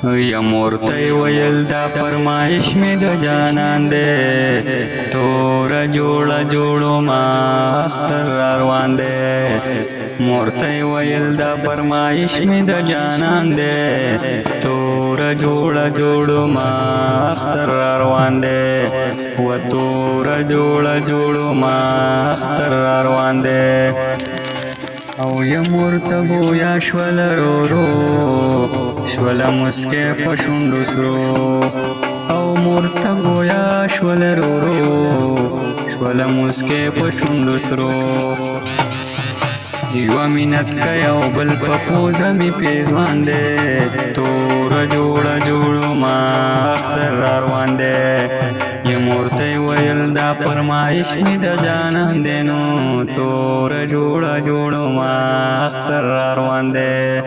یا مورتی ویل دا فرمایش می د جانان دے تور جوړ جوړو ما اختر روان دے مورتی ویل دا فرمایش می د جانان دے تور جوړ جوړو ما اختر روان دے و تور جوړ جوړو ما اختر روان دے او یا مرتبو یا شول رو رو شول مسکے پشنڈو سرو او مرتبو یا شول رو رو شول مسکے پشنڈو سرو یو منت کیا او بل پپوزا می پیزوان دے تور جوڑا جوڑو ما اختر روان دے یہ مورتی ویل دا فرمایش می دا جانان دینو تور جوڑا جوڑو ما اختر روان دے